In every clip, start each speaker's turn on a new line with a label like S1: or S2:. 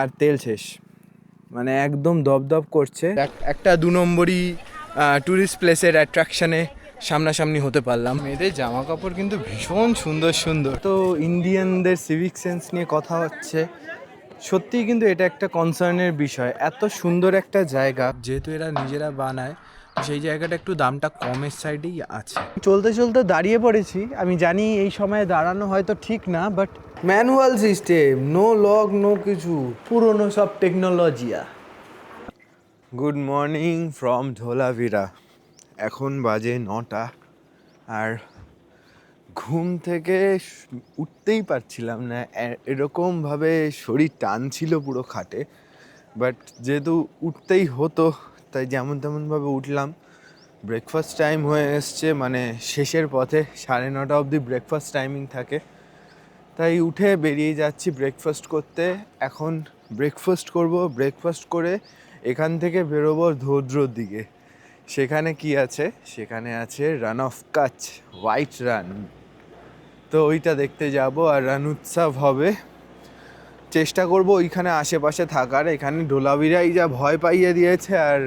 S1: আর তেল শেষ, মানে একদম দপদপ করছে। একটা 2 নম্বরই ট্যুরিস্ট প্লেসের অ্যাট্রাকশানে সামনাসামনি হতে পারলাম। মেয়েদের জামা কাপড় কিন্তু ভীষণ সুন্দর সুন্দর। তো ইন্ডিয়ানদের সিভিক সেন্স নিয়ে কথা হচ্ছে, সত্যিই কিন্তু এটা একটা কনসার্নের বিষয়। এত সুন্দর একটা জায়গা, যেহেতু এরা নিজেরা বানায়, সেই জায়গাটা একটু দামটা কমের সাইডেই আছে। চলতে চলতে দাঁড়িয়ে পড়েছি। আমি জানি এই সময় দাঁড়ানো হয়তো ঠিক না, but manual system, no lock, no কিছু, পুরনো সব টেকনোলজিয়া। Good morning from Dholavira. এখন বাজে 9টা, আর ঘুম থেকে উঠতেই পারছিলাম না, এরকমভাবে শরীর টানছিল পুরো খাটে। বাট যেহেতু উঠতেই হতো, তাই যেমন তেমনভাবে উঠলাম। ব্রেকফাস্ট টাইম হয়ে এসছে, মানে শেষের পথে, 9:30 অবধি ব্রেকফাস্ট টাইমিং থাকে। তাই উঠে বেরিয়ে যাচ্ছি ব্রেকফাস্ট করতে। এখন ব্রেকফাস্ট করব, ব্রেকফাস্ট করে এখান থেকে বেরোবো ধোদ্রোর দিকে। সেখানে কি আছে? সেখানে আছে রান অফ কাচ, হোয়াইট রান। তো ওইটা দেখতে যাব, আর রান উৎসব হবে। চেষ্টা করব ওইখানে আশেপাশে থাকার। এখানে ধোলাভিরাই যা ভয় পাইয়ে দিয়েছে, আর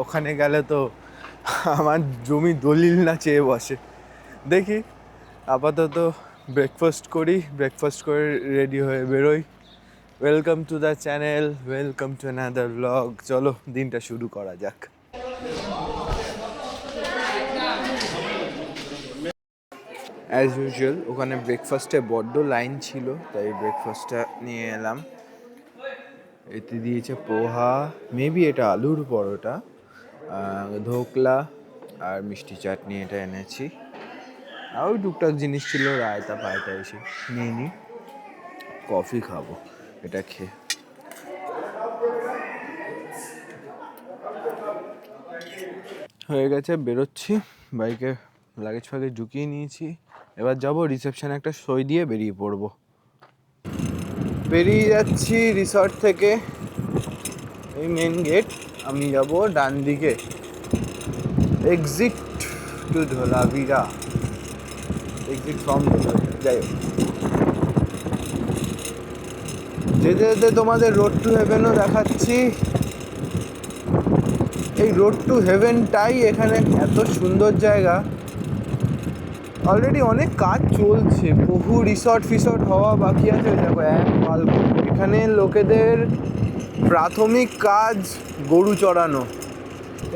S1: ওখানে গেলে তো আমার জমি দলিল না চেয়ে বসে। দেখি, আপাতত ব্রেকফাস্ট করি, ব্রেকফাস্ট করে রেডি হয়ে বেরোই। Welcome to the channel, welcome to another blog. চলো দিনটা শুরু করা যাক। অ্যাজ ইউজুয়াল ওখানে ব্রেকফাস্টে বড্ড লাইন ছিল, তাই ব্রেকফাস্টটা নিয়ে এলাম। এতে দিয়েছে পোহা, মেবি এটা আলুর পরোটা, ধোকলা আর মিষ্টি চাটনি, এটা এনেছি। আর ওই টুকটাক জিনিস ছিল, রায়তা পায়তা, এসে নিয়ে নিই। কফি খাবো এটা খেয়ে। হয়ে গেছে, বেরোচ্ছি। বাইকে লাগেজ ফাগেজ ঢুকিয়ে নিয়েছি। এবার যাব রিসেপশনে একটা সই দিয়ে বেরিয়ে পড়বো। বেরিয়ে যাচ্ছি রিসর্ট থেকে, এই মেন গেট। আমি যাব ডান দিকে, exit to Dholavira, exit from Dholavira. যাই হোক, যেতে যেতে তোমাদের রোড টু হেভেনও দেখাচ্ছি। এই রোড টু হেভেনটাই এখানে এত সুন্দর জায়গা। অলরেডি অনেক কাজ চলছে, বহু রিসর্ট ফিসর্ট হওয়া বাকি আছে। দেখো, এক বাল্ব। এখানে লোকেদের প্রাথমিক কাজ গরু চড়ানো।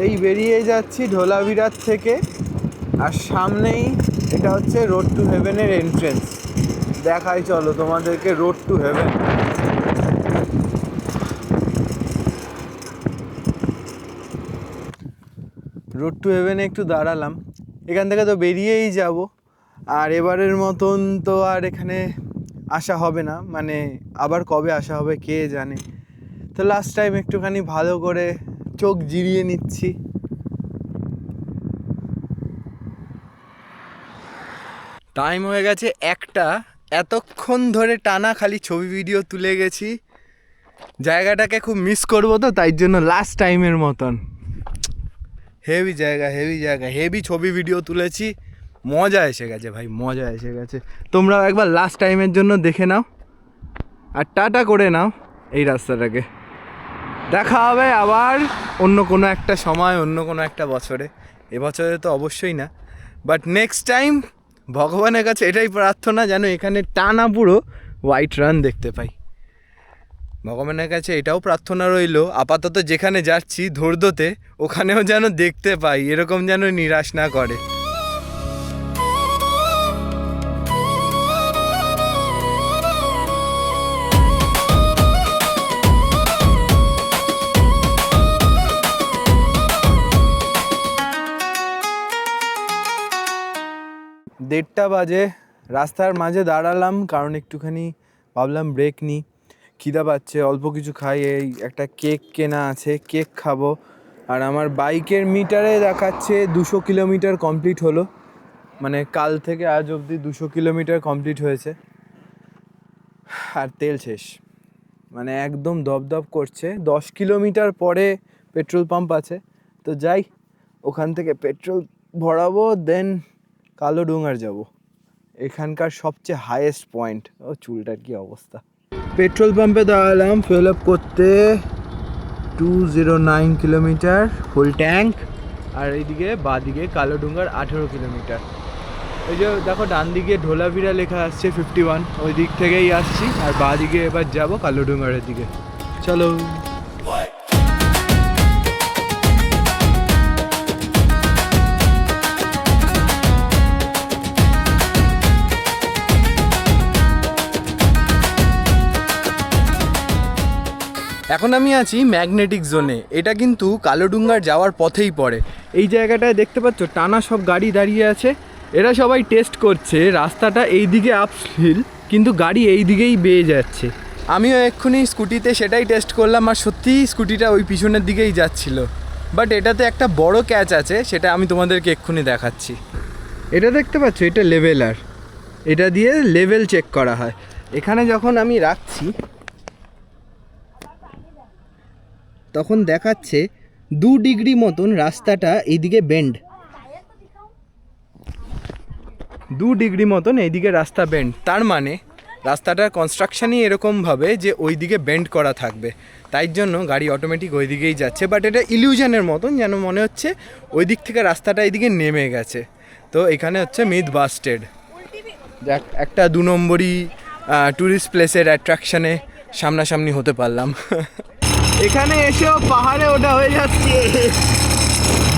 S1: এই বেরিয়ে যাচ্ছি ধোলাভিরার থেকে, আর সামনেই এটা হচ্ছে রোড টু হেভেনের এন্ট্রেন্স। দেখাই চলো তোমাদেরকে road to heaven. Road to হেভেনে একটু দাঁড়ালাম। এখান থেকে তো বেরিয়েই যাব, আর এবারের মতন তো আর এখানে আসা হবে না, মানে আবার কবে আসা হবে কে জানে। তো লাস্ট টাইম একটুখানি ভালো করে চোখ জিরিয়ে নিচ্ছি। টাইম হয়ে গেছে 1টা। এতক্ষণ ধরে টানা খালি ছবি ভিডিও তুলে গেছি। জায়গাটাকে খুব মিস করবো, তো তাই জন্য লাস্ট টাইমের মতন হেভি জায়গা, হেভি জায়গা, হেভি ছবি ভিডিও তুলেছি। মজা এসে গেছে ভাই, মজা এসে গেছে। তোমরাও একবার লাস্ট টাইমের জন্য দেখে নাও, আর টাটা করে নাও এই রাস্তাটাকে। দেখা হবে আবার অন্য কোনো একটা সময়, অন্য কোনো একটা বছরে। এবছরে তো অবশ্যই না, বাট নেক্সট টাইম ভগবানের কাছে এটাই প্রার্থনা, যেন এখানে টানা পুরো হোয়াইট রান দেখতে পাই। ভগবানের কাছে এটাও প্রার্থনা রইল, আপাতত যেখানে যাচ্ছি ধৈর্যতে, ওখানেও যেন দেখতে পাই, এরকম যেন নিরাশ না করে। দেড়টা বাজে, রাস্তার মাঝে দাঁড়ালাম, কারণ একটুখানি ভাবলাম ব্রেক নিই। খিদা পাচ্ছে, অল্প কিছু খাই। এই একটা কেক কেনা আছে, কেক খাবো। আর আমার বাইকের মিটারে দেখাচ্ছে 200 কিলোমিটার কমপ্লিট হলো, মানে কাল থেকে আজ অবধি 200 কিলোমিটার কমপ্লিট হয়েছে। আর তেল শেষ, মানে একদম দপদপ করছে। 10 কিলোমিটার পরে পেট্রোল পাম্প আছে, তো যাই, ওখান থেকে পেট্রোল ভরাবো, দেন কালোডুঙার যাব, এখানকার সবচেয়ে হাইয়েস্ট পয়েন্ট। ও চুলটার কি অবস্থা! পেট্রোল পাম্পে দাঁড়ালাম ফিল আপ করতে। 209 কিলোমিটার ফুল ট্যাঙ্ক। আর এইদিকে বাঁদিকে কালোডুঙ্গার 18 কিলোমিটার। এই যে দেখো ডান দিকে ঢোলাভিরা লেখা আসছে 51, ওই দিক থেকেই আসছি। আর বাঁদিকে এবার যাবো কালোডুঙ্গারের দিকে। চলো। এখন আমি আছি ম্যাগনেটিক জোনে। এটা কিন্তু কালোডুঙ্গার যাওয়ার পথেই পড়ে। এই জায়গাটায় দেখতে পাচ্ছ টানা সব গাড়ি দাঁড়িয়ে আছে। এরা সবাই টেস্ট করছে রাস্তাটা এই দিকে আপহিল, কিন্তু গাড়ি এই দিকেই বেয়ে যাচ্ছে। আমিও এক্ষুনি স্কুটিতে সেটাই টেস্ট করলাম, আর সত্যিই স্কুটিটা ওই পিছনের দিকেই যাচ্ছিল। বাট এটাতে একটা বড় ক্যাচ আছে, সেটা আমি তোমাদেরকে এক্ষুনি দেখাচ্ছি। এটা দেখতে পাচ্ছ, এটা লেভেলার। এটা দিয়ে লেভেল চেক করা হয়। এখানে যখন আমি রাখছি তখন দেখাচ্ছে 2 ডিগ্রি মতন রাস্তাটা এইদিকে বেন্ড। 2 ডিগ্রি মতন এইদিকে রাস্তা বেন্ড। তার মানে রাস্তাটার কনস্ট্রাকশানই এরকমভাবে যে ওই দিকে বেন্ড করা থাকবে, তাই জন্য গাড়ি অটোমেটিক ওই দিকেই যাচ্ছে। বাট এটা ইলিউশনের মতন, যেন মনে হচ্ছে ওই দিক থেকে রাস্তাটা এইদিকে নেমে গেছে। তো এখানে হচ্ছে মিথ বাস্টেড। দেখ, একটা 2 নম্বরই ট্যুরিস্ট প্লেসের অ্যাট্রাকশানে সামনাসামনি হতে পারলাম। এখানে এসেও পাহাড়ে ওঠা হয়ে যাচ্ছে।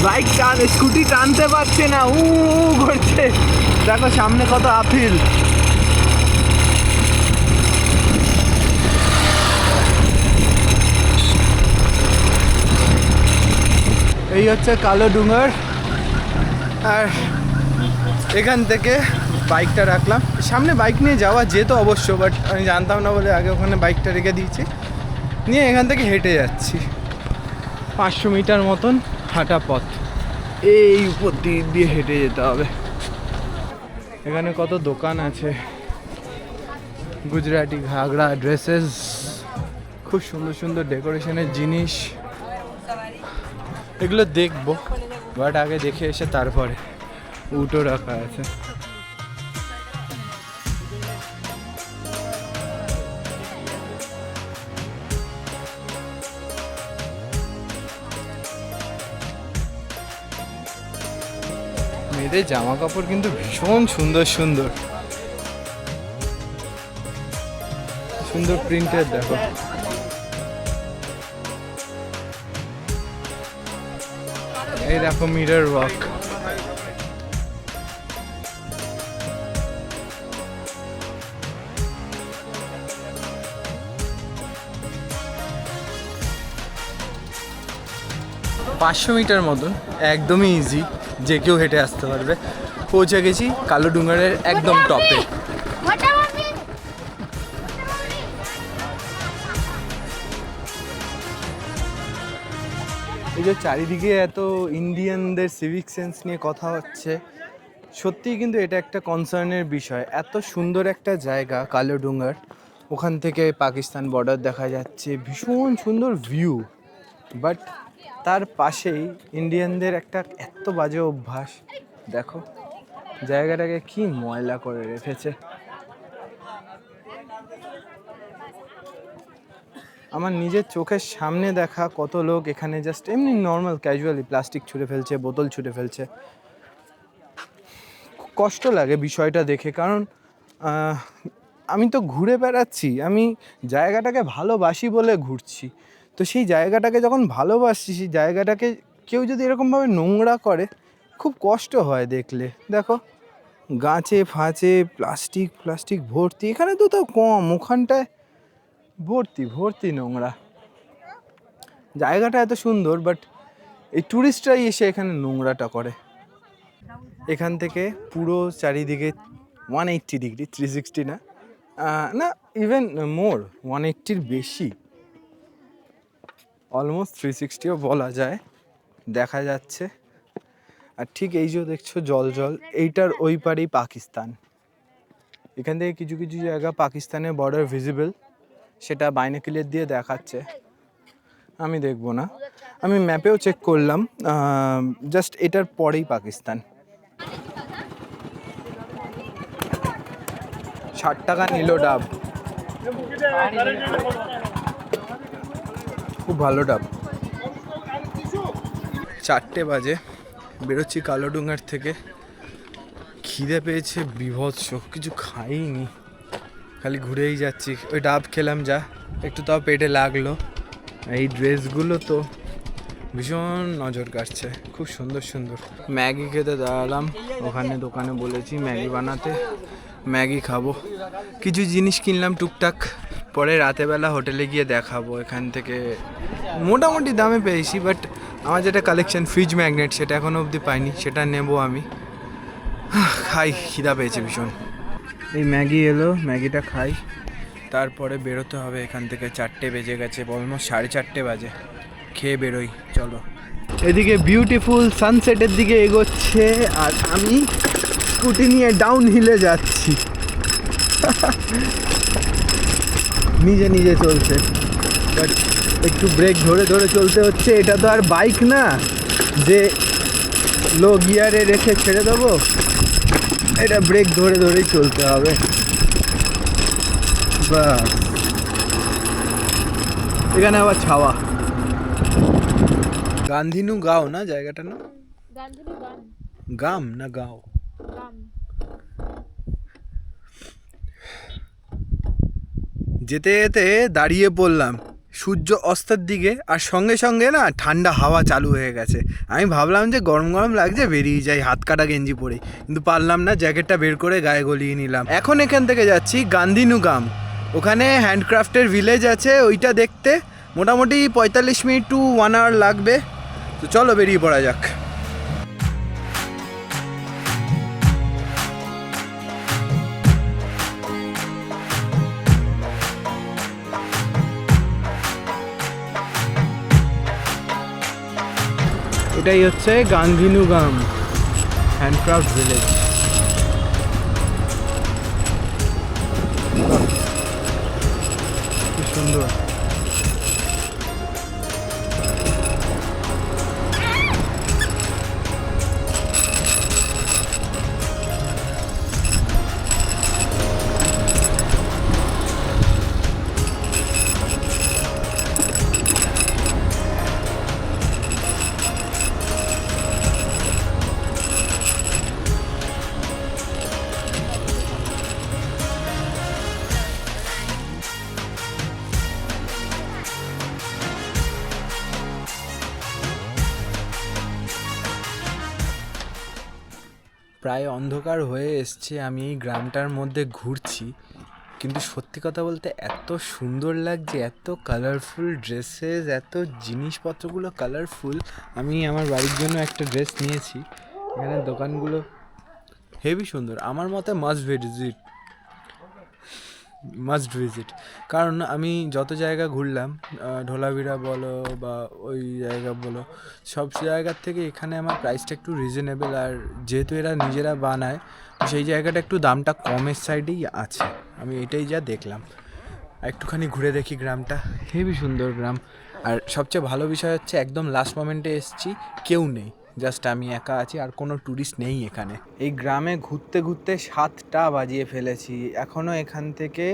S1: বাইক স্কুটি টানতে পারছে না, করছে। দেখো সামনে কত আপিল। এই হচ্ছে কালোডুঙ্গার। আর এখান থেকে বাইকটা রাখলাম। সামনে বাইক নিয়ে যাওয়া যেত অবশ্য, বাট আমি জানতাম না বলে আগে ওখানে বাইকটা রেখে দিয়েছি। নিয়ে এখান থেকে হেঁটে যাচ্ছি। 500 মিটার মতন হাঁটা পথ। এই উপর দিয়ে হেঁটে যেতে হবে। এখানে কত দোকান আছে, গুজরাটি ঘাগড়া, ড্রেসেস, খুব সুন্দর সুন্দর ডেকোরেশনের জিনিস। এগুলো দেখবো, বাট আগে দেখে এসে তারপরে। উটও রাখা আছে। মেয়েদের জামা কাপড় কিন্তু ভীষণ সুন্দর সুন্দর সুন্দর প্রিন্টের। দেখো এই দেখো মিরর ওয়ার্ক। পাঁচশো মিটার মতন, একদমই ইজি, যে কেউ হেঁটে আসতে পারবে। পৌঁছে গেছি কালোডুঙ্গারের একদম টপে। এই যে চারিদিকে এত ইন্ডিয়ানদের সিভিক সেন্স নিয়ে কথা হচ্ছে, সত্যিই কিন্তু এটা একটা কনসার্নের বিষয়। এত সুন্দর একটা জায়গা কালোডুঙ্গার, ওখান থেকে পাকিস্তান বর্ডার দেখা যাচ্ছে, ভীষণ সুন্দর ভিউ। বাট তার পাশেই ইন্ডিয়ানদের একটা এত বাজে অভ্যাস। দেখো জায়গাটাকে কি ময়লা করে রেখেছে। আমার নিজের চোখের সামনে দেখা কত লোক এখানে জাস্ট এমনি নর্মাল ক্যাজুয়ালি প্লাস্টিক ছুঁড়ে ফেলছে, বোতল ছুঁড়ে ফেলছে। কষ্ট লাগে বিষয়টা দেখে, কারণ আমি তো ঘুরে বেড়াচ্ছি, আমি জায়গাটাকে ভালোবাসি বলে ঘুরছি। তো সেই জায়গাটাকে যখন ভালোবাসছি, সেই জায়গাটাকে কেউ যদি এরকমভাবে নোংরা করে, খুব কষ্ট হয় দেখলে। দেখো গাছে ফাঁচে প্লাস্টিক ভর্তি। এখানে তো তাও কম, ওখানটায় ভর্তি ভর্তি নোংরা। জায়গাটা এত সুন্দর, বাট এই ট্যুরিস্টরাই এসে এখানে নোংরাটা করে। এখান থেকে পুরো চারিদিকে 180 ডিগ্রি, 360 না, না ইভেন মোর, 180-র বেশি, অলমোস্ট 360ও বলা যায়, দেখা যাচ্ছে। আর ঠিক এই যে দেখছো জল, এইটার ওই পারেই পাকিস্তান। এখান থেকে কিছু কিছু জায়গা পাকিস্তানের বর্ডার ভিজিবল, সেটা বাইনোকুলার দিয়ে দেখাচ্ছে। আমি দেখবো না, আমি ম্যাপেও চেক করলাম, জাস্ট এটার পরেই পাকিস্তান। 60 টাকা নিল ডাব। খুব ভালো ডাব। 4টে বাজে, বেরোচ্ছি কালোডুঙ্গার থেকে। খিদে পেয়েছে বিভৎস, কিছু খাইনি, খালি ঘুরেই যাচ্ছি। ওই ডাব খেলাম যা, একটু তাও পেটে লাগলো। এই ড্রেসগুলো তো ভীষণ নজর কাটছে, খুব সুন্দর সুন্দর। ম্যাগি খেতে দাঁড়ালাম, ওখানে দোকানে বলেছি ম্যাগি বানাতে, ম্যাগি খাবো। কিছু জিনিস কিনলাম টুকটাক, পরে রাতেবেলা হোটেলে গিয়ে দেখাবো। এখান থেকে মোটামুটি দামে পেয়েছি, বাট আমার যেটা কালেকশন ফ্রিজ ম্যাগনেট সেটা এখনও অবধি পাইনি, সেটা নেব আমি। খাই, খিদা পেয়েছে ভীষণ। এই ম্যাগি এলো, ম্যাগিটা খাই, তারপরে বেরোতে হবে এখান থেকে। 4টে বেজে গেছে, অলমোস্ট 4:30 বাজে। খেয়ে বেরোই, চলো। এদিকে বিউটিফুল সানসেটের দিকে এগোচ্ছে, আর আমি স্কুটি নিয়ে ডাউন হিলে যাচ্ছি। নিজে নিজে চলছে, বাট একটু ব্রেক ধরে ধরে চলতে হচ্ছে। এটা তো আর বাইক না যে লো গিয়ারে রেখে ছেড়ে দেবো, এটা ব্রেক ধরে ধরেই চলতে হবে। বাস, এখানে আবার ছাওয়া। গান্ধীনু গাঁও না জায়গাটা, না গাম না গাঁও? যেতে যেতে দাঁড়িয়ে পড়লাম সূর্য অস্তের দিকে, আর সঙ্গে সঙ্গে না ঠান্ডা হাওয়া চালু হয়ে গেছে। আমি ভাবলাম যে গরম গরম লাগছে, বেরিয়ে যাই হাত কাটা গেঞ্জি পরে, কিন্তু পারলাম না, জ্যাকেটটা বের করে গায়ে গলিয়ে নিলাম। এখন এখান থেকে যাচ্ছি গান্ধীনু গাম, ওখানে হ্যান্ডক্রাফটের ভিলেজ আছে, ওইটা দেখতে মোটামুটি 45 মিনিট টু 1 আওয়ার লাগবে। তো চলো বেরিয়ে পড়া যাক। এটাই হচ্ছে গান্ধীনু গাম হ্যান্ডক্রাফট ভিলেজ। খুব সুন্দর। প্রায় অন্ধকার হয়ে এসছে, আমি এই গ্রামটার মধ্যে ঘুরছি, কিন্তু সত্যি কথা বলতে এত সুন্দর লাগছে, এত কালারফুল ড্রেসেস, এত জিনিসপত্রগুলো কালারফুল। আমি আমার বাড়ির জন্য একটা ড্রেস নিয়েছি, এখানে দোকানগুলো হেভি সুন্দর। আমার মতে মাস্ট ভিজিট, কারণ আমি যত জায়গা ঘুরলাম, ঢোলাভিরা বলো বা ওই জায়গা বলো, সব জায়গার থেকে এখানে আমার প্রাইসটা একটু রিজনেবল, আর যেহেতু এরা নিজেরা বানায় সেই জায়গাটা একটু দামটা কমের সাইডেই আছে। আমি এটাই যা দেখলাম। একটুখানি ঘুরে দেখি গ্রামটা, হেভি সুন্দর গ্রাম। আর সবচেয়ে ভালো বিষয় হচ্ছে একদম লাস্ট মোমেন্টে এসেছি, কেউ নেই, জাস্ট আমি একা আছি, আর কোনো ট্যুরিস্ট নেই এখানে। এই গ্রামে ঘুরতে ঘুরতে 7টা বাজিয়ে ফেলেছি। এখনও এখান থেকে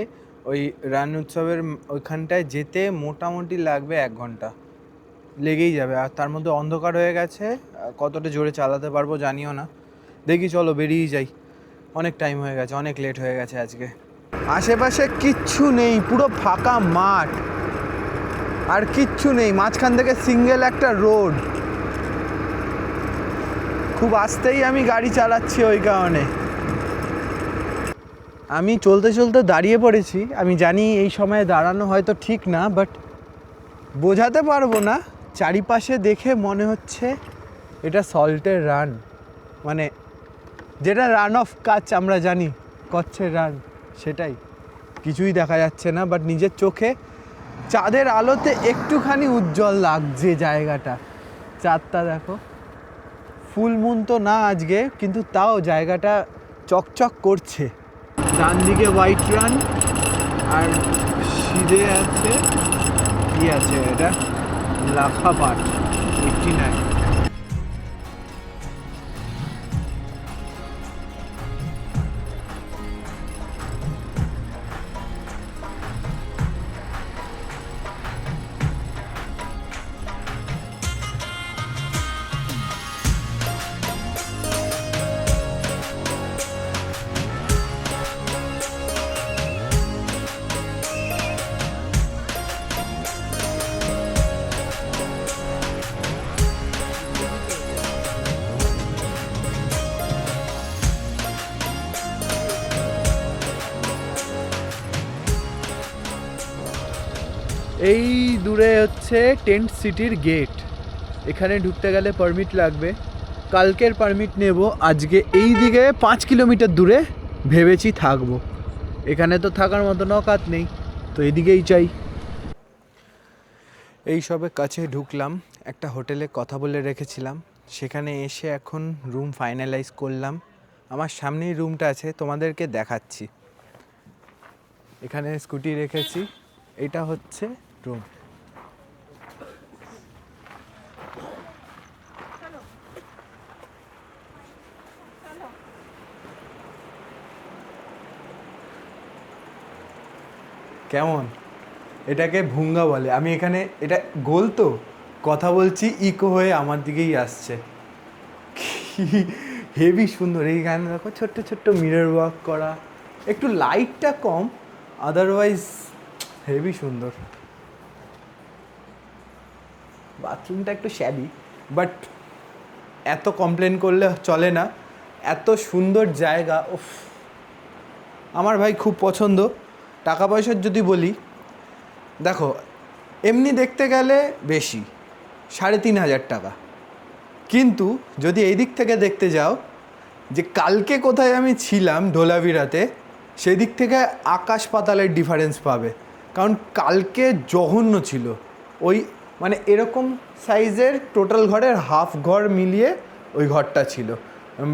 S1: ওই রান উৎসবের ওইখানটায় যেতে মোটামুটি লাগবে 1 ঘন্টা, লেগেই যাবে। আর তার মধ্যে অন্ধকার হয়ে গেছে, কতটা জোরে চালাতে পারবো জানিও না। দেখি চলো বেরিয়ে যাই, অনেক টাইম হয়ে গেছে, অনেক লেট হয়ে গেছে আজকে। আশেপাশে কিচ্ছু নেই, পুরো ফাঁকা মাঠ, আর কিচ্ছু নেই, মাঝখান থেকে সিঙ্গেল একটা রোড। খুব আস্তেই আমি গাড়ি চালাচ্ছি, ওই কারণে আমি চলতে চলতে দাঁড়িয়ে পড়েছি। আমি জানি এই সময়ে দাঁড়ানো হয়তো ঠিক না, বাট বোঝাতে পারবো না, চারিপাশে দেখে মনে হচ্ছে এটা সল্টের রান, মানে যেটা রান অফ কাচ আমরা জানি, কচ্ছের রান, সেটাই। কিছুই দেখা যাচ্ছে না, বাট নিজের চোখে চাঁদের আলোতে একটুখানি উজ্জ্বল লাগছে জায়গাটা। চাঁদটা দেখো, ফুল মুন তো না আজকে, কিন্তু তাও জায়গাটা চকচক করছে। ডান দিকে হোয়াইট রান, আর সিধে আছে কি আছে এটা, লাখাপাট 89। এই দূরে হচ্ছে টেন্ট সিটির গেট, এখানে ঢুকতে গেলে পারমিট লাগবে। কালকের পারমিট নেব, আজকে এই দিকে 5 কিলোমিটার দূরে ভেবেছি থাকবো। এখানে তো থাকার মতো নকাত নেই, তো এদিকেই চাই। এই সবে কাছে ঢুকলাম, একটা হোটেলে কথা বলে রেখেছিলাম, সেখানে এসে এখন রুম ফাইনালাইজ করলাম। আমার সামনেই রুমটা আছে, তোমাদেরকে দেখাচ্ছি। এখানে স্কুটি রেখেছি, এটা হচ্ছে রুম। কেমন? এটাকে ভুঙ্গা বলে। আমি এখানে, এটা গোল তো, কথা বলছি ইকো হয়ে আমার দিকেই আসছে। হেভি সুন্দর। এইখানে দেখো ছোট্ট ছোট্ট মিরর ওয়ার্ক করা, একটু লাইটটা কম, আদারওয়াইজ হেভি সুন্দর। বাথরুমটা একটু শ্যাবি, বাট এত কমপ্লেন করলে চলে না, এত সুন্দর জায়গা। উফ, আমার ভাই খুব পছন্দ। টাকা পয়সার যদি বলি, দেখো এমনি দেখতে গেলে বেশি, 3,500 টাকা, কিন্তু যদি এই দিক থেকে দেখতে যাও যে কালকে কোথায় আমি ছিলাম ধোলাভিরাতে, সেদিক থেকে আকাশ পাতালের ডিফারেন্স পাবে। কারণ কালকে জঘন্য ছিল, ওই মানে এরকম সাইজের টোটাল ঘরের হাফ ঘর মিলিয়ে ওই ঘরটা ছিল,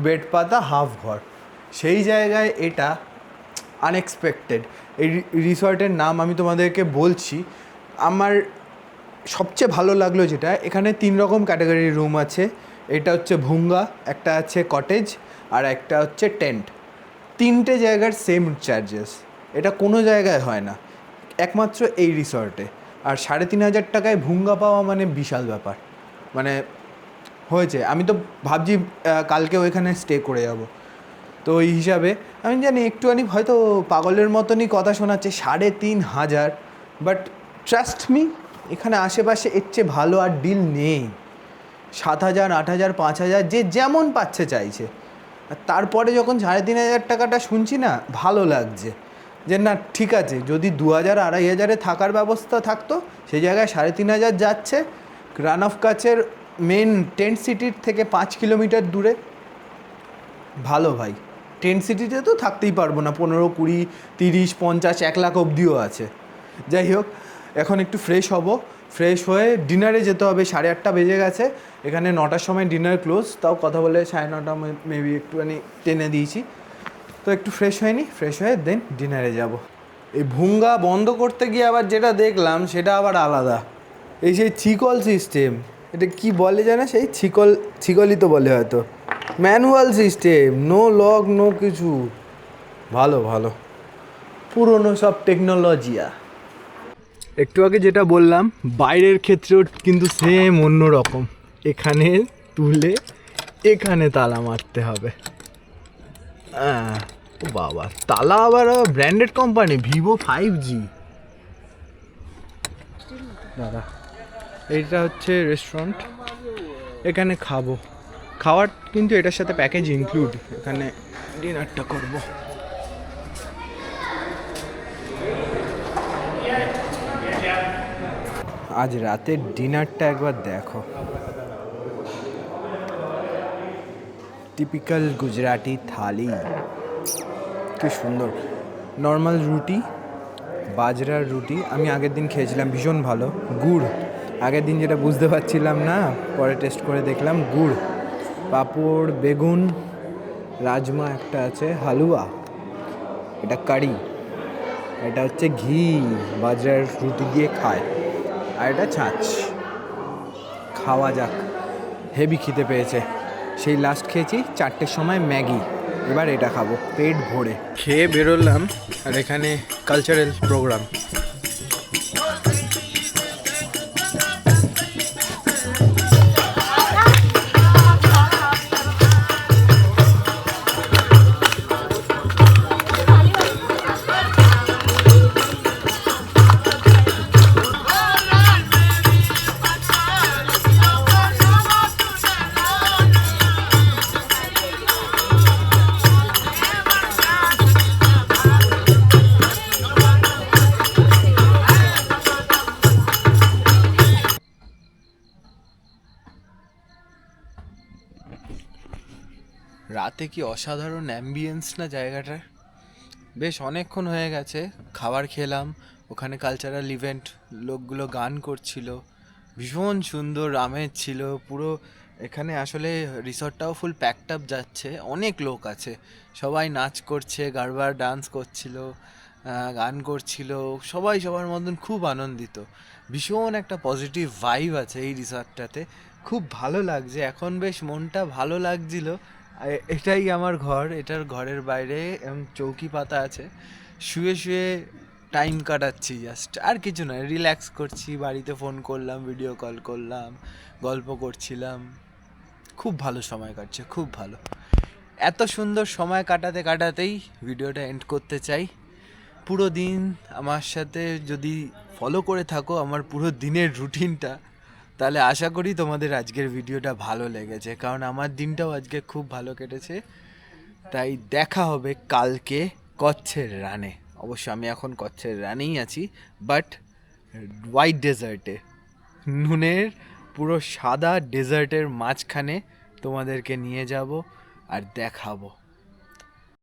S1: বেড পাতা হাফ ঘর। সেই জায়গায় এটা আনএক্সপেক্টেড। এই রিসর্টের নাম আমি তোমাদেরকে বলছি। আমার সবচেয়ে ভালো লাগলো যেটা, এখানে 3 রকম ক্যাটাগরির রুম আছে। এটা হচ্ছে ভুঙ্গা, একটা আছে কটেজ, আর একটা হচ্ছে টেন্ট। 3টে জায়গার সেম চার্জেস, এটা কোনো জায়গায় হয় না, একমাত্র এই রিসর্টে। আর 3,500 টাকায় ভুঙ্গা পাওয়া মানে বিশাল ব্যাপার। মানে হয়েছে, আমি তো ভাবছি কালকে ওইখানে স্টে করে যাব। তো ওই হিসাবে আমি জানি একটুখানি হয়তো পাগলের মতনই কথা শোনাচ্ছে, 3,500, বাট ট্রাস্ট মি, এখানে আশেপাশে এর চেয়ে ভালো আর ডিল নেই। 7,000, 8,000, 5,000 যে যেমন পাচ্ছে চাইছে। আর তারপরে যখন 3,500 টাকাটা শুনছি না, ভালো লাগছে যে না ঠিক আছে, যদি 2,000, 2,500 থাকার ব্যবস্থা থাকতো, সেই জায়গায় 3,500 যাচ্ছে। রান অফ কাচের মেন টেন্ট সিটির থেকে 5 কিলোমিটার দূরে। ভালো ভাই, টেন্ট সিটিতে তো থাকতেই পারবো না, 15, 20, 30, 50, 1 লাখ অবধিও আছে। যাই হোক, এখন একটু ফ্রেশ হব, ফ্রেশ হয়ে ডিনারে যেতে হবে। 8:30 বেজে গেছে, এখানে 9টার সময় ডিনার ক্লোজ, তাও কথা বলে 9:30 মেবি একটুখানি টেনে দিয়েছি। তো একটু ফ্রেশ হয়নি, ফ্রেশ হয়ে দেন ডিনারে যাব। এই ভুঙ্গা বন্ধ করতে গিয়ে আবার যেটা দেখলাম সেটা আবার আলাদা, এই সেই ছিকল সিস্টেম। এটা কি বলে জানা, সেই ছিকলই তো বলে হয়তো, manual system, no lock no কিছু। ভালো ভালো, পুরনো সব টেকনোলজিয়া। একটু আগে যেটা বললাম, বাইরের ক্ষেত্রেও কিন্তু সেম অন্য রকম। এখানে তুলে এখানে তালা মারতে হবে। ও বাবা, তালা আবার ব্র্যান্ডেড কোম্পানি, ভিভো 5G। দাদা, এইটা হচ্ছে রেস্টুরেন্ট, এখানে খাবো। খাওয়ার কিন্তু এটার সাথে প্যাকেজ ইনক্লুড, এখানে ডিনারটা করব। আজ রাতের ডিনারটা একবার দেখো, টিপিক্যাল গুজরাটি থালি, কি সুন্দর। নর্মাল রুটি, বাজরার রুটি, আমি আগের দিন খেয়েছিলাম, ভীষণ ভালো। গুড়, আগের দিন যেটা বুঝতে পারছিলাম না, পরে টেস্ট করে দেখলাম গুড়। পাঁপড়, বেগুন, রাজমা একটা আছে, হালুয়া, এটা কারি, এটা হচ্ছে ঘি, বাজরার রুটি দিয়ে খায়, আর এটা ছাঁচ। খাওয়া যাক, হেভি খিদে পেয়েছে। সেই লাস্ট খেয়েছি 4টের সময় ম্যাগি, এবার এটা খাবো পেট ভরে। খেয়ে বেরোলাম, আর এখানে কালচারাল প্রোগ্রাম। রাতে কি অসাধারণ অ্যাম্বিয়েন্স না জায়গাটার। বেশ অনেকক্ষণ হয়ে গেছে, খাবার খেলাম, ওখানে কালচারাল ইভেন্ট, লোকগুলো গান করছিল, ভীষণ সুন্দর আমেজ ছিল পুরো। এখানে আসলে রিসর্টটাও ফুল প্যাকড আপ যাচ্ছে, অনেক লোক আছে, সবাই নাচ করছে, গারবার ডান্স করছিল, গান করছিল, সবাই সবার মতন খুব আনন্দিত। ভীষণ একটা পজিটিভ ভাইব আছে এই রিসর্টটাতে, খুব ভালো লাগছে এখন, বেশ মনটা ভালো লাগছিল। এটাই আমার ঘর, এটার ঘরের বাইরে চৌকি পাতা আছে, শুয়ে শুয়ে টাইম কাটাচ্ছি জাস্ট, আর কিছু নয়, রিল্যাক্স করছি। বাড়িতে ফোন করলাম, ভিডিও কল করলাম, গল্প করছিলাম, খুব ভালো সময় কাটছে, খুব ভালো। এত সুন্দর সময় কাটাতে কাটাতেই ভিডিওটা এন্ড করতে চাই। পুরো দিন আমার সাথে যদি ফলো করে থাকো আমার পুরো দিনের রুটিনটা, তাহলে আশা করি তোমাদের আজকের ভিডিওটা ভালো লেগেছে, কারণ আমার দিনটাও আজকে খুব ভালো কেটেছে। তাই দেখা হবে কালকে কচ্ছের রানে। অবশ্য আমি এখন কচ্ছের রানেই আছি, বাট হোয়াইট ডেজার্টে, নুনের পুরো সাদা ডেজার্টের মাঝখানে তোমাদেরকে নিয়ে যাব আর দেখাবো।